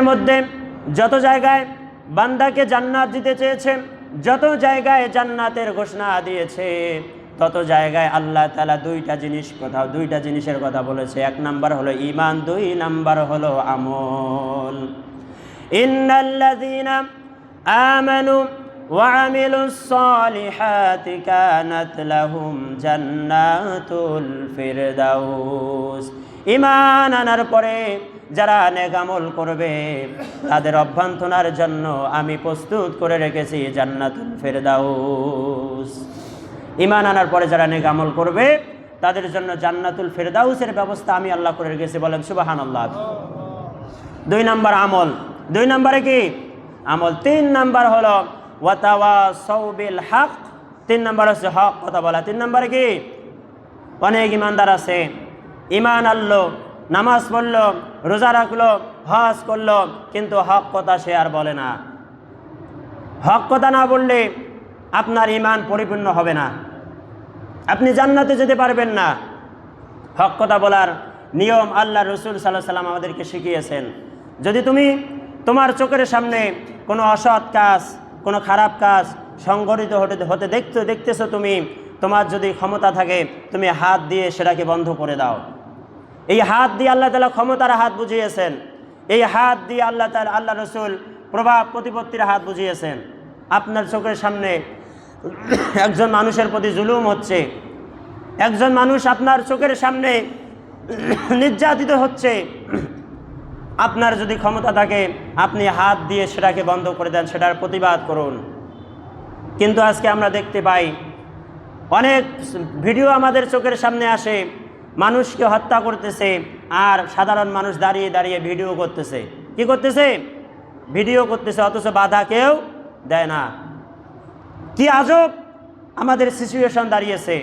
মধ্যে যত জায়গায় বান্দাকে জান্নাত দিতে চেয়েছে, যত জায়গায় জান্নাতের ঘোষণা দিয়েছে, তত জায়গায় আল্লাহ তাআলা দুইটা জিনিসের কথা বলেছে। এক নাম্বার হলো ঈমান, দুই নাম্বার হলো আমল। ইন্নাল্লাযীনা আমানু ওয়া আমিলুস সালিহাতি কানাত লাহুম জান্নাতুল ফিরদাউস। ঈমান আনার পরে যারা নেক আমল করবে তাদের অভ্যর্থনার জন্য আমি প্রস্তুত করে রেখেছি জান্নাতুল ফিরদাউস। ঈমান আনার পরে যারা নেক আমল করবে তাদের জন্য জান্নাতুল ফিরদাউসের ব্যবস্থা আমি আল্লাহ করে রেখেছি। বলেন সুবহানাল্লাহ। দুই নাম্বার আমল। দুই নাম্বারে কি? আমল। তিন নাম্বার হলো ওয়াতাওয়াসাউ বিল হক। তিন নাম্বার হচ্ছে হক কথা বলা। তিন নাম্বারে কি? অনেক ইমানদার আছে, ঈমান আনলো, নামাজ পড়লো, রোজা রাখলো, হজ করলো, কিন্তু হক কথা সে আর বলে না। হক কথা না বললে আপনার ঈমান পরিপূর্ণ হবে না, আপনি জান্নাতে যেতে পারবেন না। হক কথা বলার নিয়ম আল্লাহ রসুল সাল্লাল্লাহু আলাইহি ওয়াসাল্লাম আমাদেরকে শিখিয়েছেন। যদি তুমি তোমার চোখের সামনে কোনো অসৎ কাজ, কোনো খারাপ কাজ সংঘটিত হতে দেখতেছো, তোমার যদি ক্ষমতা থাকে তুমি হাত দিয়ে সেটাকে বন্ধ করে দাও। এই হাত দিয়ে আল্লাহ তাআলা ক্ষমতার হাত বুঝিয়েছেন। এই হাত দিয়ে আল্লাহ রসুল প্রভাব প্রতিপত্তির হাত বুঝিয়েছেন। আপনার চোখের সামনে একজন মানুষের প্রতি জুলুম হচ্ছে, একজন মানুষ আপনার চোখের সামনে নির্যাতিত হচ্ছে, আপনার যদি ক্ষমতা থাকে আপনি হাত দিয়ে সেটাকে বন্ধ করে দেন, সেটার প্রতিবাদ করুন। কিন্তু আজকে আমরা দেখতে পাই অনেক ভিডিও আমাদের চোখের সামনে আসে, মানুষকে হত্যা করতেছে আর সাধারণ মানুষ দাঁড়িয়ে দাঁড়িয়ে ভিডিও করতেছে। কি করতেছে? ভিডিও করতেছে, অথচ বাধা কেউ দেয় না। কি আজব আমাদের সিচুয়েশন দাঁড়িয়েছে।